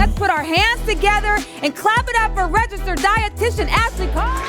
Let's put our hands together and clap it up for registered dietitian Ashley Carr.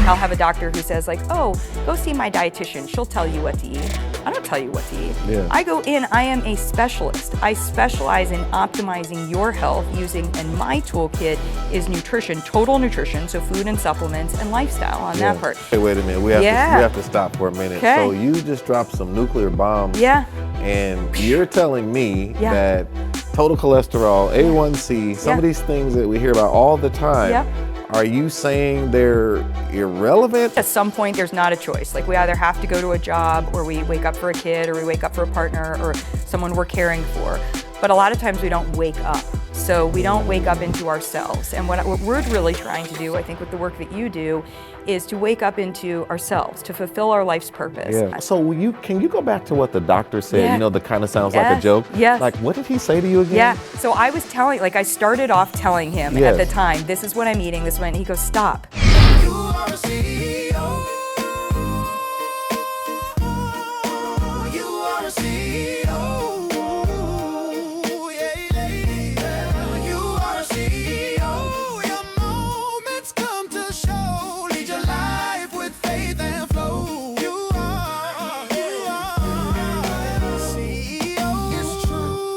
I'll have a doctor who says like, oh, go see my dietitian. She'll tell you what to eat. I don't tell you what to eat. Yeah. I go in, I am a specialist. I specialize in optimizing your health and my toolkit is nutrition, total nutrition, so food and supplements and lifestyle on that part. Hey, wait a minute, we have to stop for a minute. Okay. So you just dropped some nuclear bombs. Yeah. And you're telling me that total cholesterol, A1C, some of these things that we hear about all the time, are you saying they're irrelevant? At some point, there's not a choice. Like we either have to go to a job or we wake up for a kid or we wake up for a partner or someone we're caring for. But a lot of times we don't wake up. So we don't wake up into ourselves. And what we're really trying to do, I think with the work that you do, is to wake up into ourselves, to fulfill our life's purpose. Yeah. So can you go back to what the doctor said? Yeah. You know, that kind of sounds like a joke. Yes. Like, what did he say to you again? Yeah. So I was I started off telling him at the time, this is what I'm eating, this one, and he goes, stop. You are a CEO. You are a CEO. You are a CEO. Your moments come to show. Lead your life with faith and flow. You are a CEO. It's true.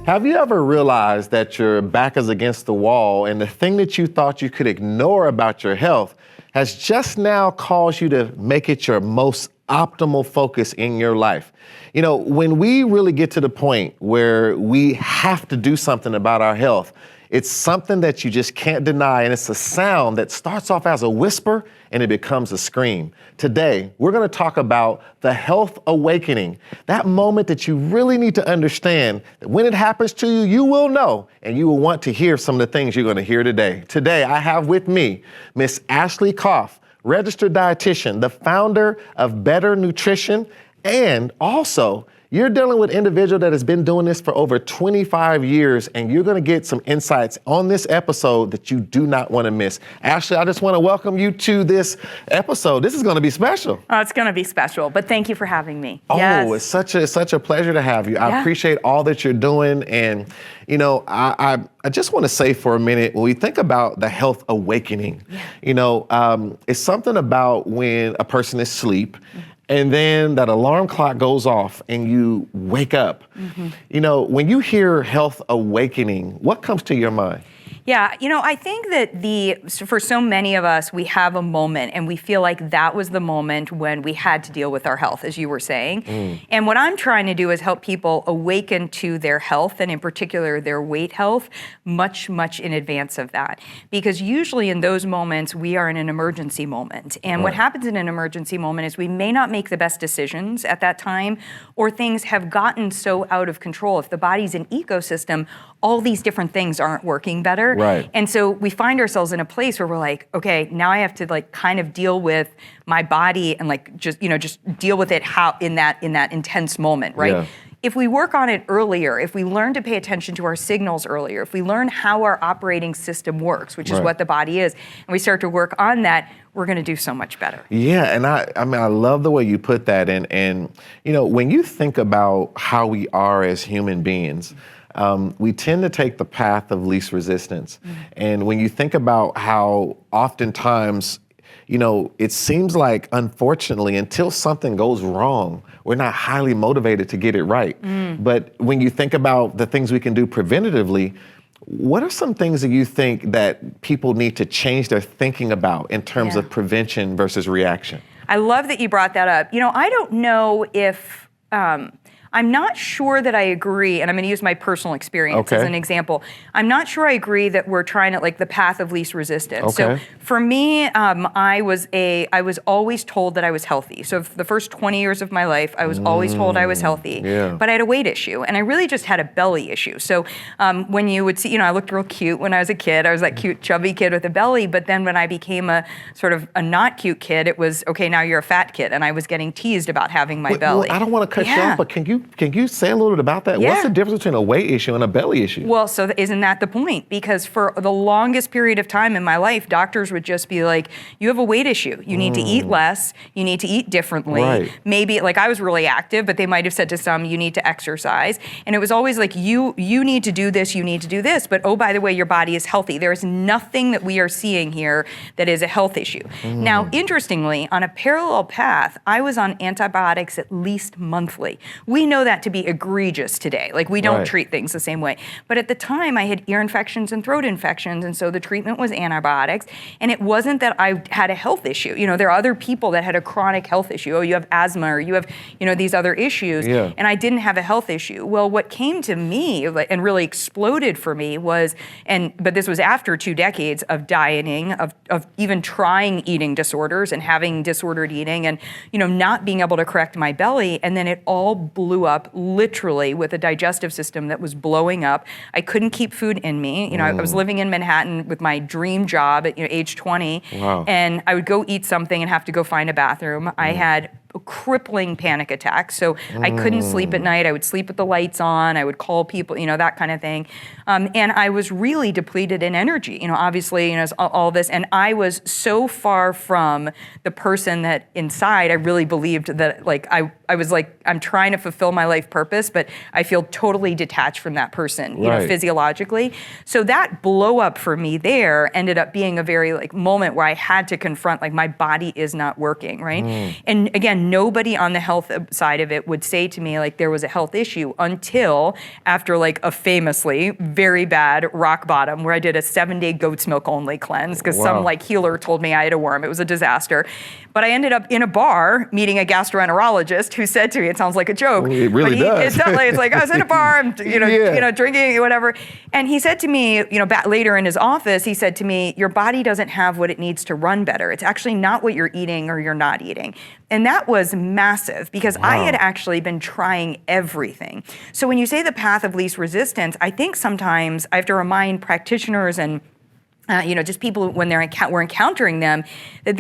Have you ever realized that your back is against the wall and the thing that you thought you could ignore about your health has just now caused you to make it your most optimal focus in your life? You know, when we really get to the point where we have to do something about our health, it's something that you just can't deny, and it's a sound that starts off as a whisper and it becomes a scream. Today, we're gonna talk about the health awakening, that moment that you really need to understand that when it happens to you, you will know, and you will want to hear some of the things you're gonna hear today. Today, I have with me Miss Ashley Carr, registered dietitian, the founder of Better Nutrition, and also you're dealing with an individual that has been doing this for over 25 years, and you're gonna get some insights on this episode that you do not wanna miss. Ashley, I just wanna welcome you to this episode. This is gonna be special. Oh, it's gonna be special, but thank you for having me. Oh, yes. It's such a pleasure to have you. I appreciate all that you're doing, and you know, I just wanna say for a minute, when we think about the health awakening, you know, it's something about when a person is asleep, and then that alarm clock goes off and you wake up. You know, when you hear health awakening, what comes to your mind? Yeah, you know, I think that for so many of us, we have a moment and we feel like that was the moment when we had to deal with our health, as you were saying. And what I'm trying to do is help people awaken to their health, and in particular, their weight health, much, much in advance of that. Because usually in those moments, we are in an emergency moment. And what happens in an emergency moment is we may not make the best decisions at that time, or things have gotten so out of control. If the body's an ecosystem, all these different things aren't working better. Right. And so we find ourselves in a place where we're like, okay, now I have to like kind of deal with my body and like just deal with it in that intense moment, right? Yeah. If we work on it earlier, if we learn to pay attention to our signals earlier, if we learn how our operating system works, which is what the body is, and we start to work on that, we're gonna do so much better. Yeah, and I mean, I love the way you put that. And you know, when you think about how we are as human beings, we tend to take the path of least resistance. And when you think about how oftentimes, you know, it seems like, unfortunately, until something goes wrong, we're not highly motivated to get it right. But when you think about the things we can do preventatively, what are some things that you think that people need to change their thinking about in terms of prevention versus reaction? I love that you brought that up. You know, I don't know if, I'm not sure that I agree, and I'm gonna use my personal experience as an example. I'm not sure I agree that we're trying to, like, the path of least resistance. So for me, I was always told that I was healthy. So for the first 20 years of my life, I was always told I was healthy, but I had a weight issue, and I really just had a belly issue. So when you would see, you know, I looked real cute when I was a kid. I was that cute, chubby kid with a belly, but then when I became a sort of a not cute kid, it was, okay, now you're a fat kid, and I was getting teased about having my belly. Well, I don't wanna cut you off, but can you Can you say a little bit about that? Yeah. What's the difference between a weight issue and a belly issue? Well, so isn't that the point? Because for the longest period of time in my life, doctors would just be like, you have a weight issue. You need to eat less. You need to eat differently. Right. Maybe, like, I was really active, but they might have said to some, you need to exercise. And it was always like, you need to do this, you need to do this. But oh, by the way, your body is healthy. There is nothing that we are seeing here that is a health issue. Now, interestingly, on a parallel path, I was on antibiotics at least monthly. We know that to be egregious today. Like, we don't Right. treat things the same way. But at the time, I had ear infections and throat infections, and so the treatment was antibiotics. And it wasn't that I had a health issue. You know, there are other people that had a chronic health issue. Oh, you have asthma, or you have, you know, these other issues. Yeah. And I didn't have a health issue. Well, what came to me and really exploded for me was, but this was after 2 decades of dieting, of even trying eating disorders and having disordered eating, and, you know, not being able to correct my belly. And then it all blew up literally with a digestive system that was blowing up. I couldn't keep food in me. You know, I was living in Manhattan with my dream job at, you know, age 20. Wow. And I would go eat something and have to go find a bathroom. I had crippling panic attacks. So I couldn't sleep at night. I would sleep with the lights on. I would call people, you know, that kind of thing. And I was really depleted in energy, you know, obviously, you know, all this. And I was so far from the person that inside I really believed that, like, I was like, I'm trying to fulfill my life purpose, but I feel totally detached from that person, you know, Right. physiologically. So that blow up for me there ended up being a very, like, moment where I had to confront, like, my body is not working, right? And again, nobody on the health side of it would say to me, like, there was a health issue until after, like, a famously very bad rock bottom where I did a 7-day goat's milk only cleanse because Wow. some, like, healer told me I had a worm. It was a disaster. But I ended up in a bar meeting a gastroenterologist who said to me, it sounds like a joke. Well, it really but does. It's like I was in a bar, I'm, Yeah. drinking, whatever. And he said to me, you know, back later in his office, he said to me, your body doesn't have what it needs to run better. It's actually not what you're eating or you're not eating. And that was massive because I had actually been trying everything. So when you say the path of least resistance, I think sometimes I have to remind practitioners and you know, just people when we're encountering them, that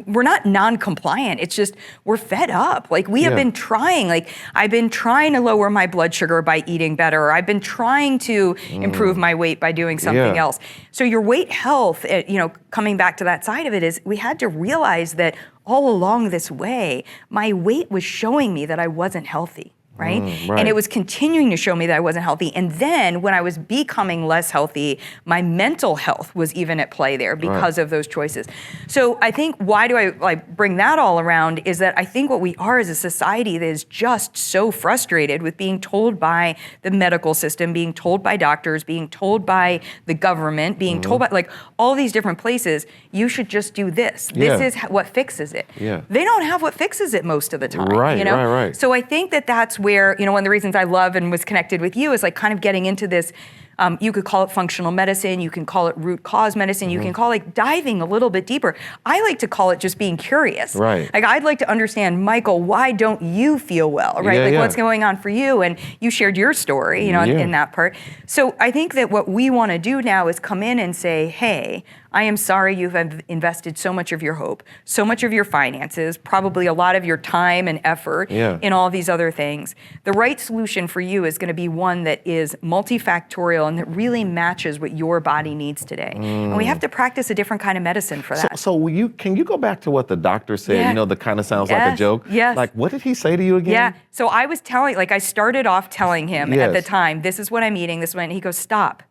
we're not non-compliant. It's just we're fed up. Like, we have been trying. Like, I've been trying to lower my blood sugar by eating better. Or I've been trying to improve my weight by doing something else. So your weight health, you know, coming back to that side of it, is we had to realize that all along this way, my weight was showing me that I wasn't healthy. Right? Right. And it was continuing to show me that I wasn't healthy. And then when I was becoming less healthy, my mental health was even at play there because of those choices. So I think why do I, like, bring that all around is that I think what we are as a society that is just so frustrated with being told by the medical system, being told by doctors, being told by the government, being told by, like, all these different places, you should just do this. This is what fixes it. Yeah. They don't have what fixes it most of the time. Right, you know? right. So I think that's where, you know, one of the reasons I love and was connected with you is, like, kind of getting into this, you could call it functional medicine, you can call it root cause medicine, you can call it, like, diving a little bit deeper. I like to call it just being curious. Right. Like, I'd like to understand, Michael, why don't you feel well, right? Yeah, like, yeah. what's going on for you? And you shared your story, you know, in that part. So I think that what we want to do now is come in and say, hey, I am sorry you've invested so much of your hope, so much of your finances, probably a lot of your time and effort in all these other things. The right solution for you is going to be one that is multifactorial and that really matches what your body needs today. And we have to practice a different kind of medicine for that. So can you go back to what the doctor said? Yeah. You know, that kind of sounds like a joke. Yes. Like, what did he say to you again? Yeah. So I was I started off telling him at the Yes. time, this is what I'm eating, this is what, and he goes, stop.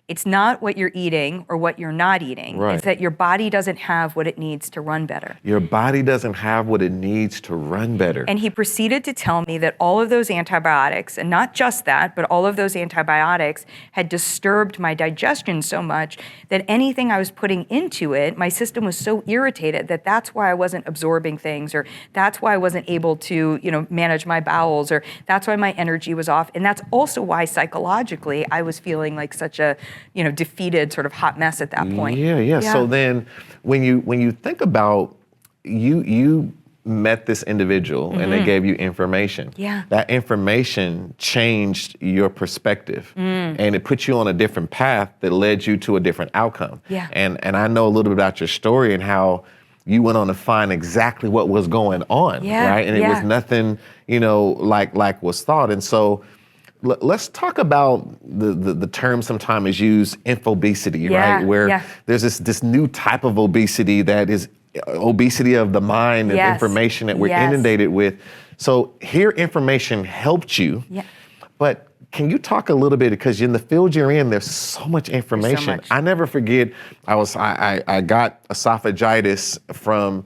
It's not what you're eating or what you're not eating. Right. It's that your body doesn't have what it needs to run better. Your body doesn't have what it needs to run better. And he proceeded to tell me that all of those antibiotics, and not just that, but all of those antibiotics had disturbed my digestion so much that anything I was putting into it, my system was so irritated that that's why I wasn't absorbing things, or that's why I wasn't able to, you know, manage my bowels, or that's why my energy was off. And that's also why psychologically I was feeling like such a, you know, defeated sort of hot mess at that point. Yeah. So then when you think about you met this individual and they gave you information. Yeah. That information changed your perspective and it put you on a different path that led you to a different outcome. Yeah. And I know a little bit about your story and how you went on to find exactly what was going on, right? And it was nothing, like was thought. And so let's talk about the term sometimes is used, infobesity, right? Where there's this new type of obesity that is obesity of the mind and information that we're inundated with. So here information helped you, but can you talk a little bit, because in the field you're in, there's so much information. So much. I never forget, I got esophagitis from,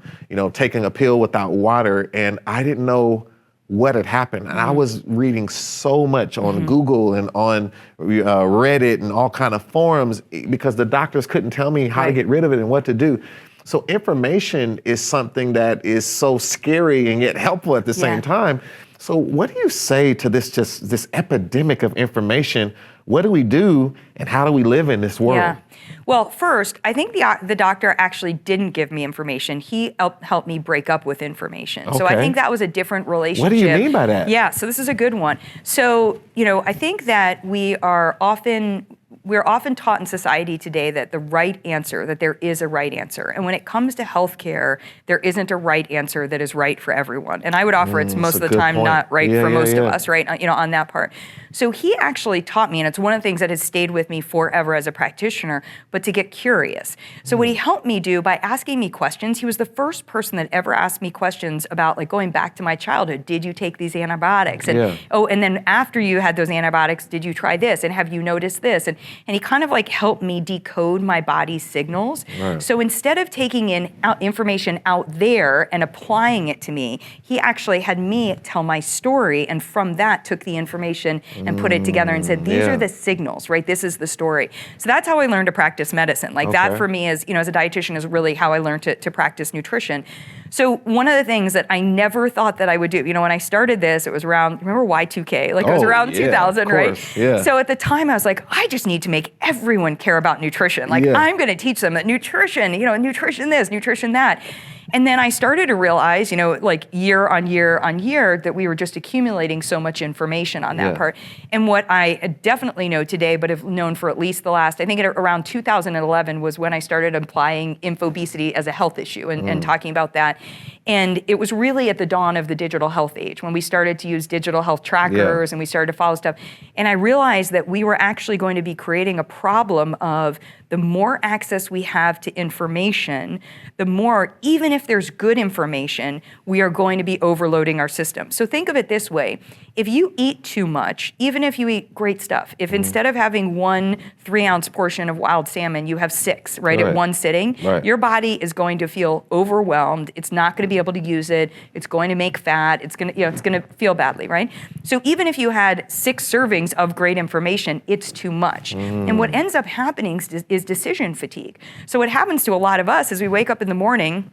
taking a pill without water, and I didn't know what had happened. And I was reading so much on Google and on Reddit and all kind of forums because the doctors couldn't tell me how to get rid of it and what to do. So information is something that is so scary and yet helpful at the same time. So what do you say to this epidemic of information? What do we do and how do we live in this world? Yeah. Well, first, I think the doctor actually didn't give me information. He helped me break up with information. So I think that was a different relationship. What do you mean by that? Yeah, so this is a good one. So, I think that we're often taught in society today that there is a right answer. And when it comes to healthcare, there isn't a right answer that is right for everyone. And I would offer it's most of the time not right for most of us, right? On that part. So he actually taught me, and it's one of the things that has stayed with me forever as a practitioner, but to get curious. So what he helped me do by asking me questions, he was the first person that ever asked me questions about, like, going back to my childhood. Did you take these antibiotics? And and then after you had those antibiotics, did you try this? And have you noticed this? And he kind of like helped me decode my body's signals. So instead of taking in information out there and applying it to me, he actually had me tell my story, and from that took the information and put it together and said, these are the signals, right? This is the story. So that's how I learned to practice medicine. Like that for me is, as a dietitian, is really how I learned to practice nutrition. So one of the things that I never thought that I would do, when I started this, it was around, remember Y2K? Like it was around 2000, right? Yeah. So at the time I was like, I just need to make everyone care about nutrition. Like I'm gonna teach them that nutrition, nutrition this, nutrition that. And then I started to realize, like year on year on year, that we were just accumulating so much information on that part. And what I definitely know today, but have known for at least the last, I think around 2011 was when I started applying infobesity as a health issue and talking about that. And it was really at the dawn of the digital health age when we started to use digital health trackers and we started to follow stuff. And I realized that we were actually going to be creating a problem of the more access we have to information, the more, even if there's good information, we are going to be overloading our system. So think of it this way. If you eat too much, even if you eat great stuff, if instead of having 1 3-ounce portion of wild salmon, you have 6, right, at one sitting, your body is going to feel overwhelmed. It's not going to be able to use it. It's going to make fat. It's going to, it's going to feel badly, right? So even if you had 6 servings of great information, it's too much. And what ends up happening is decision fatigue. So what happens to a lot of us is we wake up in the morning,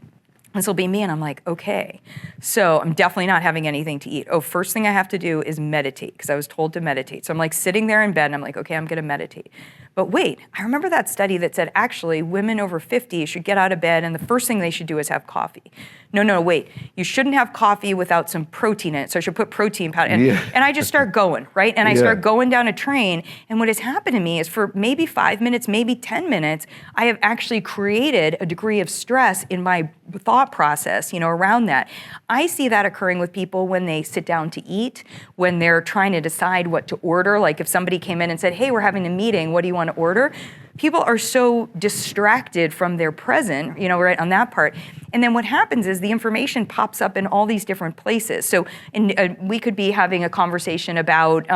this will be me, and I'm like, okay, so I'm definitely not having anything to eat. Oh, first thing I have to do is meditate, because I was told to meditate. So I'm like sitting there in bed, and I'm like, okay, I'm gonna meditate. But wait, I remember that study that said actually women over 50 should get out of bed, and the first thing they should do is have coffee. No, wait, you shouldn't have coffee without some protein in it, so I should put protein powder in. And I just start going, right? And I start going down a train, and what has happened to me is for maybe 5 minutes, maybe 10 minutes, I have actually created a degree of stress in my thought process, around that. I see that occurring with people when they sit down to eat, when they're trying to decide what to order. Like if somebody came in and said, hey, we're having a meeting, what do you want to order? People are so distracted from their present, right, on that part. And then what happens is the information pops up in all these different places. So we could be having a conversation about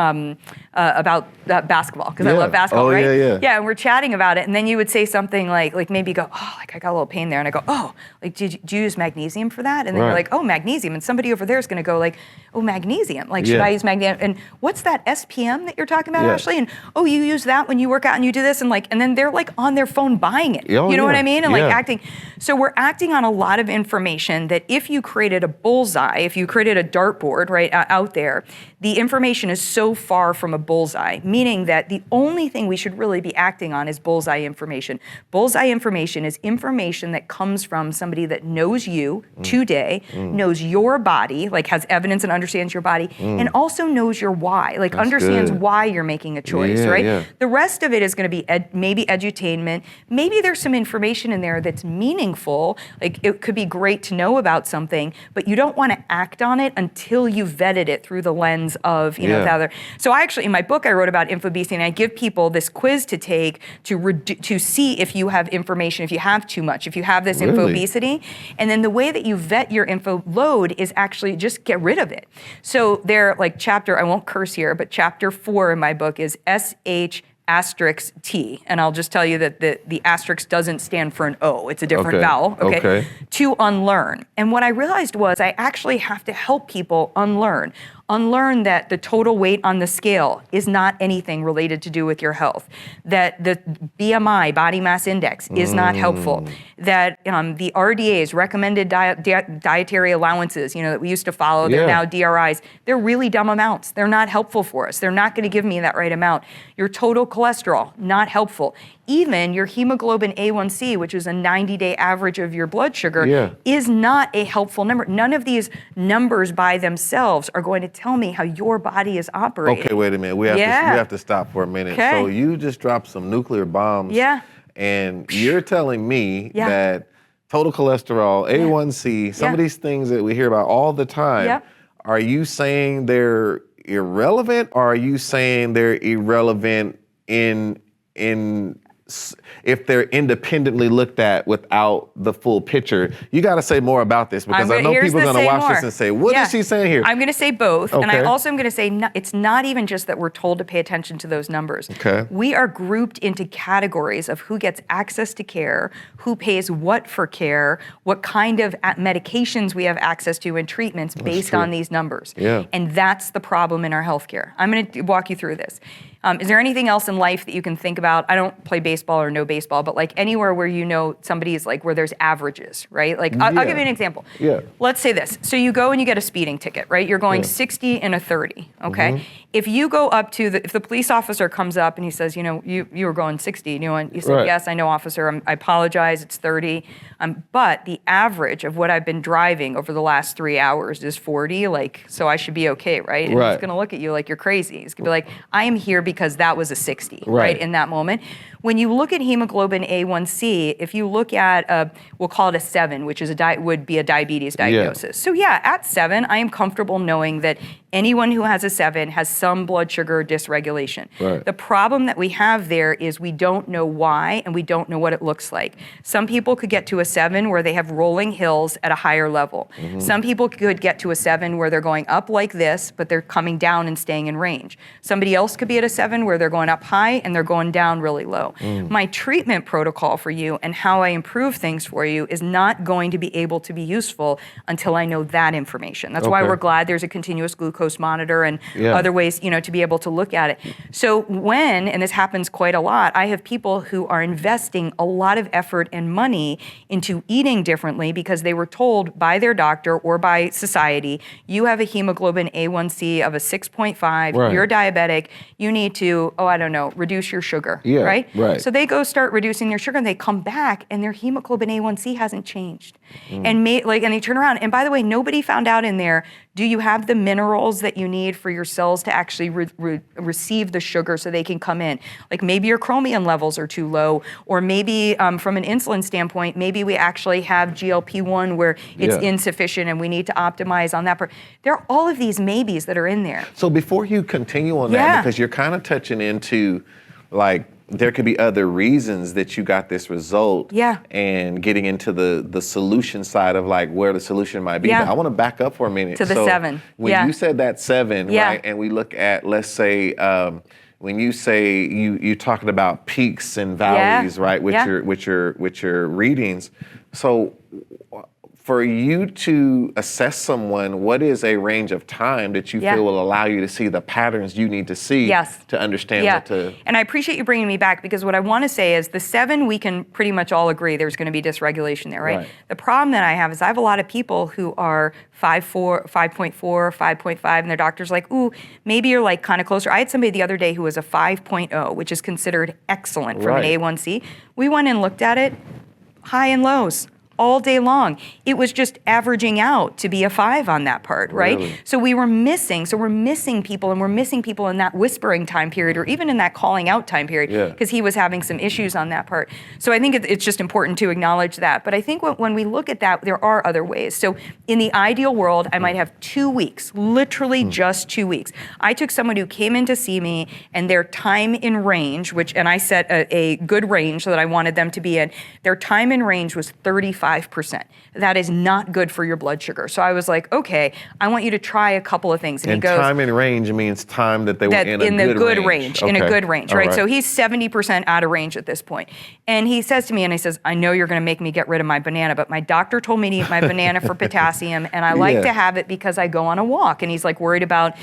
basketball, because I love basketball, right? Yeah, and we're chatting about it, and then you would say something like maybe go, oh, like I got a little pain there, and I go, oh, like did you use magnesium for that? And then you're like, oh, magnesium, and somebody over there is going to go like, oh, magnesium, like should I use magnesium? And what's that SPM that you're talking about, Ashley? And oh, you use that when you work out and you do this, and then they're like on their phone buying it. You know what I mean? And like acting. So we're acting on a lot of information that if you created a bullseye, if you created a dartboard, right, out there, the information is so far from a bullseye, meaning that the only thing we should really be acting on is bullseye information. Bullseye information is information that comes from somebody that knows you today, knows your body, like has evidence and understands your body, and also knows your why, like understands why you're making a choice, right? The rest of it is going to be maybe edutainment, maybe there's some information in there that's meaningful, like that could be great to know about something, but you don't want to act on it until you've vetted it through the lens of, you know, the other. So I actually, in my book, I wrote about infobesity, and I give people this quiz to take to see if you have information, if you have too much, if you have this infobesity. And then the way that you vet your info load is actually just get rid of it. So they're like chapter, I won't curse here, but chapter 4 in my book is SH asterisk T, and I'll just tell you that the asterisk doesn't stand for an O. It's a different vowel, okay? To unlearn. And what I realized was I actually have to help people unlearn that the total weight on the scale is not anything related to do with your health, that the BMI, body mass index, is not helpful, that the RDAs, recommended dietary allowances, you know, that we used to follow, they're now DRIs, they're really dumb amounts. They're not helpful for us. They're not going to give me that right amount. Your total cholesterol, not helpful. Even your hemoglobin A1C, which is a 90-day average of your blood sugar, is not a helpful number. None of these numbers by themselves are going to tell me how your body is operating. Okay, wait a minute. We have to stop for a minute. Okay. So you just dropped some nuclear bombs. And you're telling me that total cholesterol, A1C, some of these things that we hear about all the time, are you saying they're irrelevant, or are you saying they're irrelevant in if they're independently looked at without the full picture? You got to say more about this, because I know people are going to watch this and say, what is she saying here? I'm going to say both. And I also am going to say it's not even just that we're told to pay attention to those numbers. We are grouped into categories of who gets access to care, who pays what for care, what kind of medications we have access to and treatments based on these numbers. And that's the problem in our healthcare. I'm going to walk you through this. Is there anything else in life that you can think about? I don't play baseball or know baseball, but like anywhere where you know somebody is like, where there's averages, right? Like I'll give you an example. Let's say this. So you go and you get a speeding ticket, right? You're going 60 and a 30, okay? If you go up to if the police officer comes up and he says, you know, you were going 60, you know, and you say, yes, I know, officer, I apologize, it's 30. But the average of what I've been driving over the last 3 hours is 40, like, so I should be okay, right? And he's gonna look at you like you're crazy. He's gonna be like, I am here because that was a 60, right, in that moment. When you look at hemoglobin A1C, if you look at, we'll call it a 7, which is would be a diabetes diagnosis. So yeah, at 7, I am comfortable knowing that anyone who has a 7 has some blood sugar dysregulation. The problem that we have there is we don't know why, and we don't know what it looks like. Some people could get to a 7 where they have rolling hills at a higher level. Some people could get to a 7 where they're going up like this, but they're coming down and staying in range. Somebody else could be at a 7 where they're going up high and they're going down really low. My treatment protocol for you and how I improve things for you is not going to be able to be useful until I know that information. That's why we're glad there's a continuous glucose monitor and other ways, you know, to be able to look at it. So and this happens quite a lot, I have people who are investing a lot of effort and money into eating differently because they were told by their doctor or by society, you have a hemoglobin A1C of a 6.5, you're diabetic, you need to, reduce your sugar, right? So they go start reducing their sugar and they come back and their hemoglobin A1C hasn't changed. And they turn around, and by the way, nobody found out in there, do you have the minerals that you need for your cells to actually receive the sugar so they can come in? Like maybe your chromium levels are too low, or maybe from an insulin standpoint, maybe we actually have GLP-1 where it's insufficient and we need to optimize on that part. There are all of these maybes that are in there. So before you continue on that, because you're kind of touching into like, there could be other reasons that you got this result, and getting into the solution side of like where the solution might be. But I want to back up for a minute. To the 7. When you said that 7, right, and we look at, let's say, when you say you're talking about peaks and valleys, right, with your readings. So for you to assess someone, what is a range of time that you feel will allow you to see the patterns you need to see to understand what to... And I appreciate you bringing me back, because what I want to say is the 7, we can pretty much all agree there's going to be dysregulation there, right? The problem that I have is I have a lot of people who are 5.4, 5.5, and their doctor's like, ooh, maybe you're like kind of closer. I had somebody the other day who was a 5.0, which is considered excellent from an A1C. We went and looked at it, high and lows. all day long. It was just averaging out to be a 5 on that part, right? Really? So we're missing people, and we're missing people in that whispering time period, or even in that calling out time period, because he was having some issues on that part. So I think it's just important to acknowledge that. But I think when we look at that, there are other ways. So in the ideal world, I might have 2 weeks, literally just 2 weeks. I took someone who came in to see me, and their time in range, and I set a good range that I wanted them to be in, their time in range was 35%. That is not good for your blood sugar. So I was like, okay, I want you to try a couple of things. And he goes, time in range means time that they were in a good range. In a good range, right? All So he's 70% out of range at this point. And he says to me, and he says, I know you're going to make me get rid of my banana, but my doctor told me to eat my banana for potassium, and I like to have it because I go on a walk. And he's like worried about,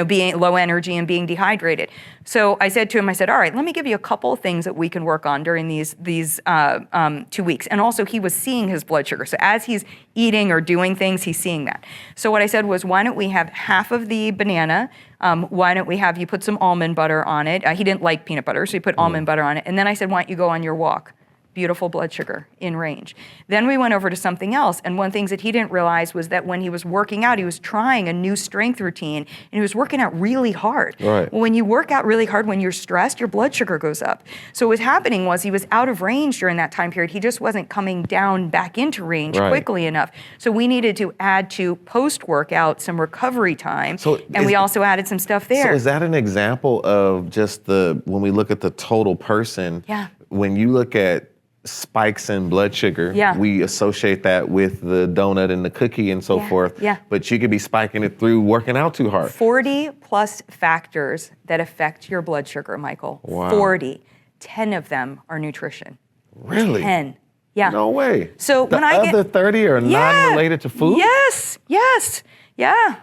being low energy and being dehydrated. So I said to him, all right, let me give you a couple of things that we can work on during these 2 weeks. And also, he was seeing his blood sugar. So as he's eating or doing things, he's seeing that. So what I said was, why don't we have half of the banana? Why don't we have you put some almond butter on it? He didn't like peanut butter, so he put almond butter on it. And then I said, why don't you go on your walk? Beautiful blood sugar in range. Then we went over to something else, and one of the things that he didn't realize was that when he was working out, he was trying a new strength routine, and he was working out really hard. Right. Well, when you work out really hard, when you're stressed, your blood sugar goes up. So what was happening was he was out of range during that time period. He just wasn't coming down back into range quickly enough. So we needed to add to post-workout some recovery time, and we also added some stuff there. So is that an example of just when we look at the total person, when you look at spikes in blood sugar, we associate that with the donut and the cookie and so forth, but you could be spiking it through working out too hard. 40 plus factors that affect your blood sugar, Michael. Wow. 40. 10 of them are nutrition. Really? 10. Yeah. No way. So the when I other 30 are non-related to food? Yes. Yeah.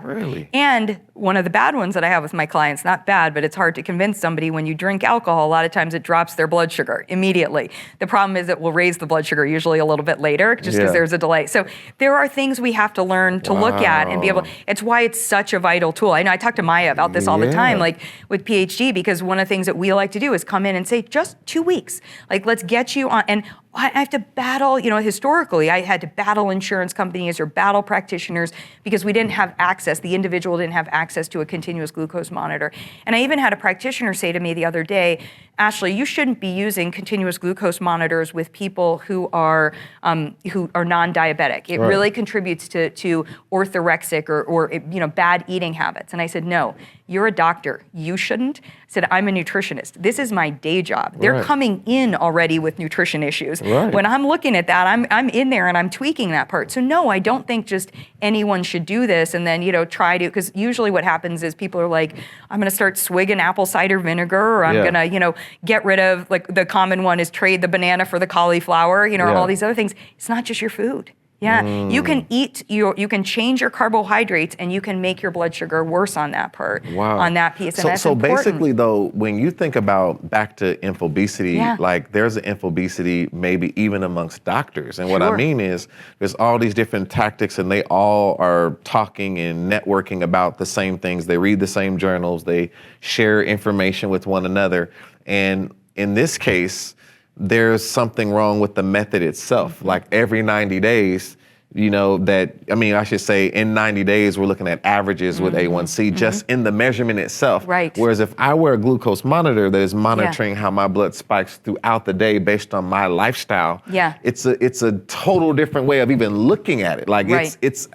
Really? And one of the bad ones that I have with my clients, not bad, but it's hard to convince somebody, when you drink alcohol, a lot of times it drops their blood sugar immediately. The problem is it will raise the blood sugar usually a little bit later, just because there's a delay. So there are things we have to learn to look at and be able, it's why it's such a vital tool. I know I talk to Maya about this all the time, like with PhD, because one of the things that we like to do is come in and say, just 2 weeks, like let's get you on, and I have to battle, historically, I had to battle insurance companies or battle practitioners because we didn't have access, the individual didn't have access to a continuous glucose monitor. And I even had a practitioner say to me the other day, Ashley, you shouldn't be using continuous glucose monitors with people who are non-diabetic. It really contributes to orthorexic or bad eating habits. And I said, no, you're a doctor. You shouldn't. I said, I'm a nutritionist. This is my day job. They're coming in already with nutrition issues. When I'm looking at that, I'm in there and I'm tweaking that part. So no, I don't think just anyone should do this and then, try to, because usually what happens is people are like, I'm going to start swigging apple cider vinegar, or I'm going to, get rid of, like the common one is trade the banana for the cauliflower, all these other things. It's not just your food. You can eat, you can change your carbohydrates, and you can make your blood sugar worse on that part, on that piece. And that's important. Basically though, when you think about back to infobesity, like there's an infobesity maybe even amongst doctors. And what I mean is there's all these different tactics, and they all are talking and networking about the same things. They read the same journals, they share information with one another. And in this case, there's something wrong with the method itself. Like every 90 days, I should say in 90 days, we're looking at averages with A1C just in the measurement itself. Whereas if I wear a glucose monitor that is monitoring how my blood spikes throughout the day based on my lifestyle, it's a total different way of even looking at it. Like it's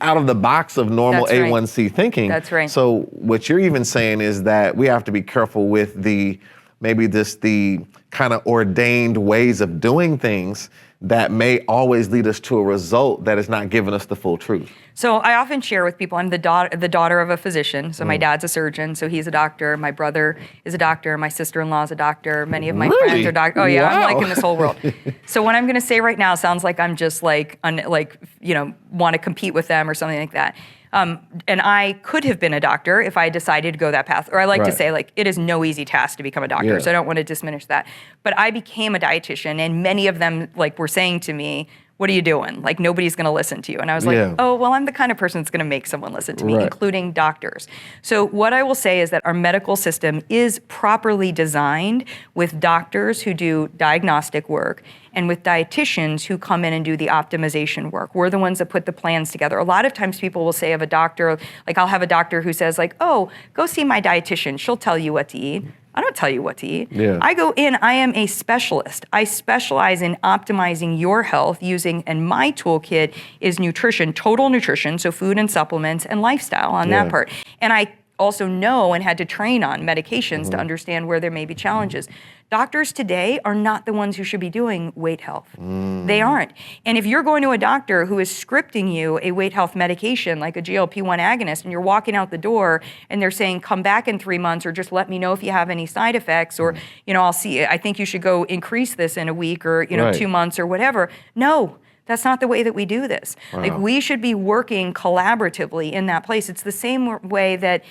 out of the box of normal A1C thinking. That's right. So what you're even saying is that we have to be careful with the kind of ordained ways of doing things that may always lead us to a result that is not giving us the full truth. So I often share with people, I'm the daughter of a physician. So my dad's a surgeon, so he's a doctor. My brother is a doctor. My sister-in-law is a doctor. Many of my friends are doctors. Oh yeah, I'm like in this whole world. So what I'm going to say right now sounds like I'm just want to compete with them or something like that. And I could have been a doctor if I decided to go that path. Or I like to say, it is no easy task to become a doctor, so I don't want to diminish that. But I became a dietitian, and many of them, were saying to me, what are you doing? Like, nobody's going to listen to you. And I was like, Yeah. oh, well, I'm the kind of person that's going to make someone listen to me, Right. including doctors. So what I will say is that our medical system is properly designed with doctors who do diagnostic work and with dietitians who come in and do the optimization work. We're the ones that put the plans together. A lot of times people will say of a doctor, like I'll have a doctor who says like, oh, go see my dietitian. She'll tell you what to eat. I don't tell you what to eat. Yeah. I go in, I am a specialist. I specialize in optimizing your health using, and my toolkit is nutrition, total nutrition, so food and supplements and lifestyle on that part. And I also know and had to train on medications to understand where there may be challenges. Doctors today are not the ones who should be doing weight health. They aren't. And if you're going to a doctor who is scripting you a weight health medication like a GLP-1 agonist, and you're walking out the door and they're saying, come back in 3 months, or just let me know if you have any side effects, or, you know, I'll see, I think you should go increase this in a week, or, you know, Right. 2 months or whatever. No. That's not the way that we do this. Like, we should be working collaboratively in that place. It's the same way that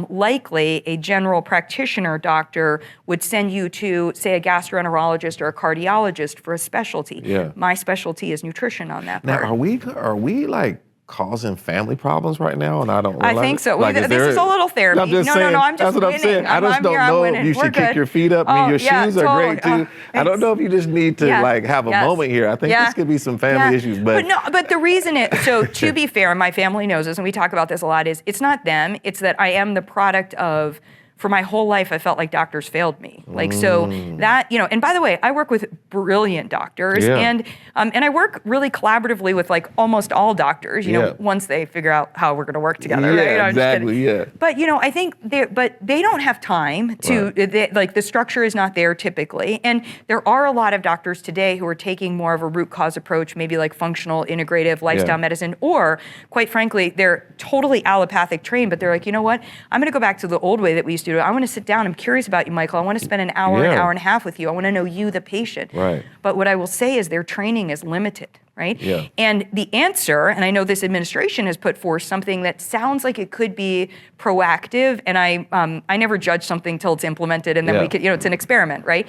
likely a general practitioner doctor would send you to, say, a gastroenterologist or a cardiologist for a specialty. Yeah. My specialty is nutrition on that Now, part. are we like causing family problems right now? And I don't I realize think it? so. Like, This is a little therapy. I'm just No, saying, I'm just that's what I'm winning. saying. I just I'm don't here, I'm know winning. if you We're should kick good. your feet up. I mean, your shoes are great too. I don't know if you just need to like have a moment here. I think this could be some family issues. But the reason so to be fair, my family knows this, and we talk about this a lot, is it's not them, it's that I am the product of, for my whole life, I felt like doctors failed me. Like, so that, you know, and by the way, I work with brilliant doctors, and I work really collaboratively with like almost all doctors, you know, once they figure out how we're gonna work together, right? I'm just kidding. But, you know, I think they don't have time to, like, the structure is not there typically. And there are a lot of doctors today who are taking more of a root cause approach, maybe like functional, integrative lifestyle medicine, or quite frankly, they're totally allopathic trained, but they're like, you know what? I'm gonna go back to the old way that we used to do it. I want to sit down. I'm curious about you, Michael. I want to spend an hour and a half with you. I want to know you, the patient. Right. But what I will say is their training is limited, right? Yeah. And the answer, and I know this administration has put forth something that sounds like it could be proactive, and I never judge something till it's implemented, and then we could, you know, it's an experiment, right?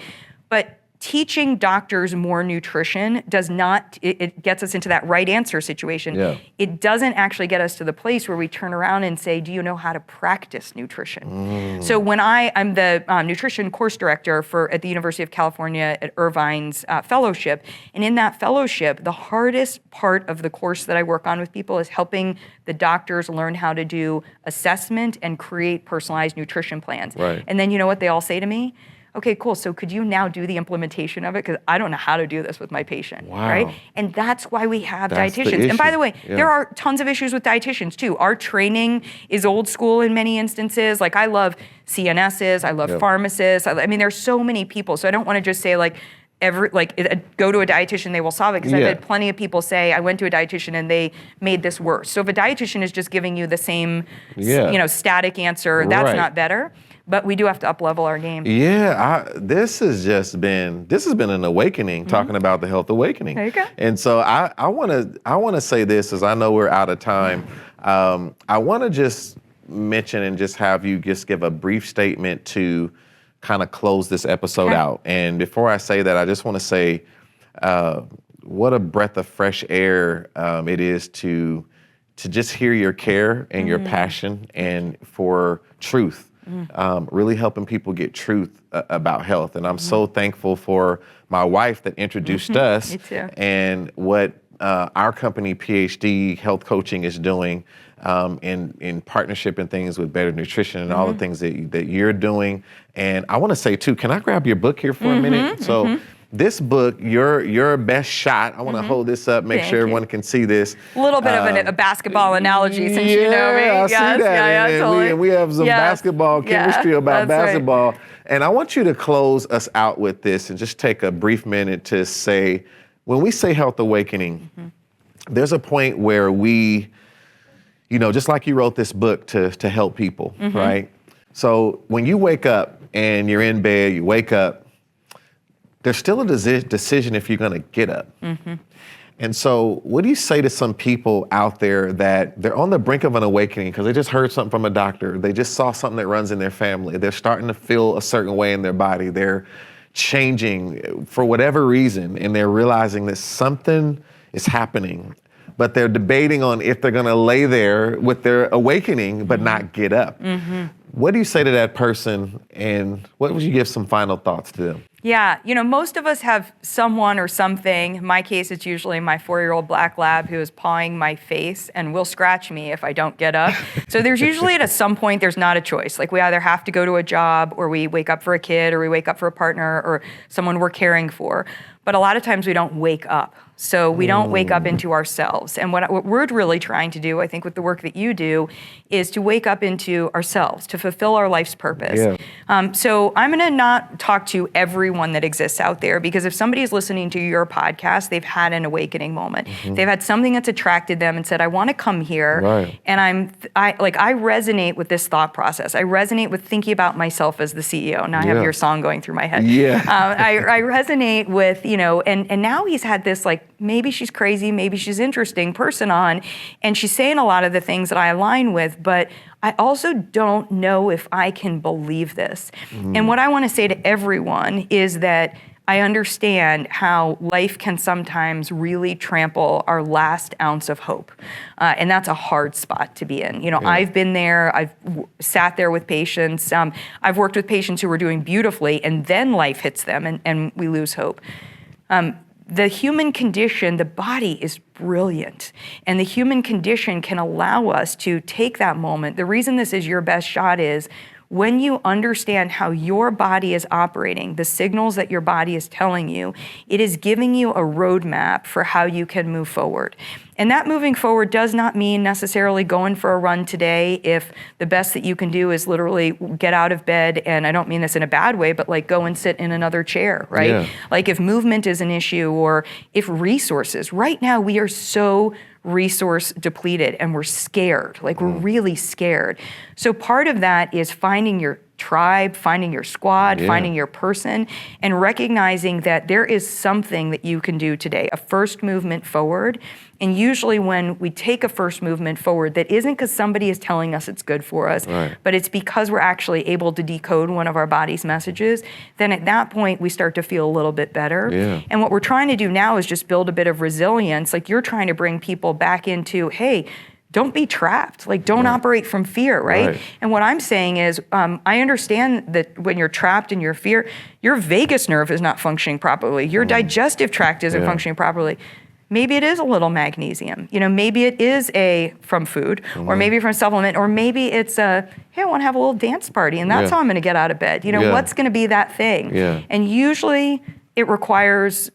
But teaching doctors more nutrition does not, it gets us into that right answer situation. Yeah. It doesn't actually get us to the place where we turn around and say, do you know how to practice nutrition? So when I'm the nutrition course director at the University of California at Irvine's fellowship, and in that fellowship, the hardest part of the course that I work on with people is helping the doctors learn how to do assessment and create personalized nutrition plans. Right. And then you know what they all say to me? Okay, cool. So could you now do the implementation of it? Because I don't know how to do this with my patient, right? And that's why we have That's the dietitians. And by issue. the way, there are tons of issues with dietitians too. Our training is old school in many instances. Like, I love CNSs, I love pharmacists. I mean, there's so many people. So I don't want to just say like, go to a dietitian, they will solve it. Because I've had plenty of people say, I went to a dietitian and they made this worse. So if a dietitian is just giving you the same, you know, static answer, that's not better. But we do have to up-level our game. Yeah, this has been an awakening, talking about the health awakening. There you go. And so I want to say this, as I know we're out of time. I want to just mention and just have you just give a brief statement to kind of close this episode out. And before I say that, I just want to say what a breath of fresh air it is to just hear your care and your passion and for truth. Really helping people get truth about health. And I'm so thankful for my wife that introduced us. Me too. And what our company, PhD Health Coaching, is doing in partnership and things with Better Nutrition and all the things that you're doing. And I want to say too, can I grab your book here for a minute? So this book, Your Best Shot, I want to hold this up, make sure everyone can see this. A little bit of a basketball analogy, since you know me. I see that. And totally. we have some basketball chemistry about basketball. Right. And I want you to close us out with this and just take a brief minute to say, when we say health awakening, there's a point where we, you know, just like you wrote this book to help people, right? So when you wake up and you're in bed, you wake up, there's still a decision if you're going to get up. And so what do you say to some people out there that they're on the brink of an awakening because they just heard something from a doctor, they just saw something that runs in their family, they're starting to feel a certain way in their body, they're changing for whatever reason, and they're realizing that something is happening, but they're debating on if they're gonna lay there with their awakening but not get up. What do you say to that person, and what would you give some final thoughts to them? Yeah, most of us have someone or something. In my case, it's usually my 4-year-old black lab who is pawing my face and will scratch me if I don't get up. So there's usually at some point, there's not a choice. Like we either have to go to a job, or we wake up for a kid, or we wake up for a partner or someone we're caring for. But a lot of times we don't wake up. So we don't wake up into ourselves. And what we're really trying to do, I think, with the work that you do, is to wake up into ourselves, to fulfill our life's purpose. Yeah. So I'm going to not talk to everyone that exists out there, because if somebody is listening to your podcast, they've had an awakening moment. They've had something that's attracted them and said, I want to come here. Right. And I resonate with this thought process. I resonate with thinking about myself as the CEO. Now I have your song going through my head. Yeah. I resonate with, and now he's had this, like, maybe she's crazy, maybe she's interesting person on, and she's saying a lot of the things that I align with, but I also don't know if I can believe this. And what I want to say to everyone is that I understand how life can sometimes really trample our last ounce of hope. And that's a hard spot to be in. I've been there, I've sat there with patients. I've worked with patients who were doing beautifully, and then life hits them and we lose hope. The human condition, the body is brilliant. And the human condition can allow us to take that moment. The reason this is your best shot is when you understand how your body is operating, the signals that your body is telling you, it is giving you a roadmap for how you can move forward. And that moving forward does not mean necessarily going for a run today if the best that you can do is literally get out of bed, and I don't mean this in a bad way, but like go and sit in another chair, right? Yeah. Like if movement is an issue, or if resources. Right now we are so resource depleted and we're scared, like we're really scared. So part of that is finding your tribe, finding your squad, finding your person, and recognizing that there is something that you can do today, a first movement forward. And usually when we take a first movement forward, that isn't because somebody is telling us it's good for us, but it's because we're actually able to decode one of our body's messages, then at that point we start to feel a little bit better. And what we're trying to do now is just build a bit of resilience. Like you're trying to bring people back into, hey, don't be trapped. Like, don't operate from fear, right? And what I'm saying is, I understand that when you're trapped in your fear, your vagus nerve is not functioning properly. Your digestive tract isn't functioning properly. Maybe it is a little magnesium. Maybe it is from food, or maybe from supplement, or maybe it's hey, I want to have a little dance party, and that's how I'm going to get out of bed. What's going to be that thing? And usually it requires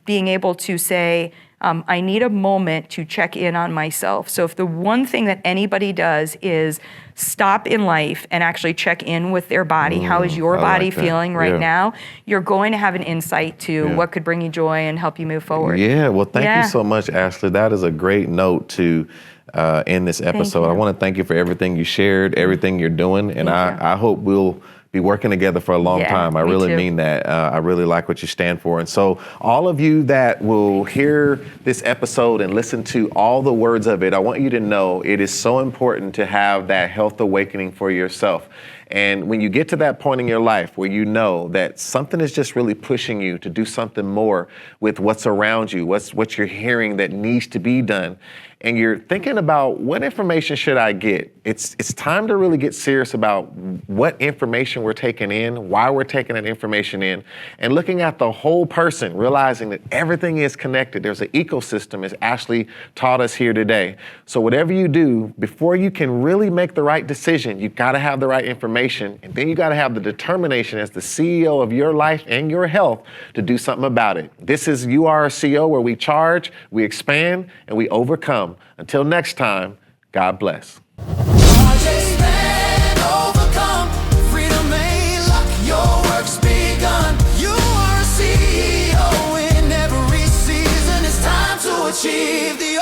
being able to say, I need a moment to check in on myself. So if the one thing that anybody does is stop in life and actually check in with their body, how is your body feeling right now? You're going to have an insight to what could bring you joy and help you move forward. Well, thank you so much, Ashley. That is a great note to end this episode. I want to thank you for everything you shared, everything you're doing, and I hope we'll be working together for a long time. I really mean that. I really like what you stand for. And so all of you that will hear this episode and listen to all the words of it, I want you to know it is so important to have that health awakening for yourself. And when you get to that point in your life where you know that something is just really pushing you to do something more with what's around you, what you're hearing that needs to be done, and you're thinking about what information should I get, it's time to really get serious about what information we're taking in, why we're taking that information in, and looking at the whole person, realizing that everything is connected. There's an ecosystem, as Ashley taught us here today. So whatever you do, before you can really make the right decision, you've got to have the right information, and then you got to have the determination as the CEO of your life and your health to do something about it. This is You Are a CEO, where we charge, we expand, and we overcome. Until next time, God bless. Expand, overcome, freedom ain't luck, your work's begun. You are a CEO in every season, it's time to achieve the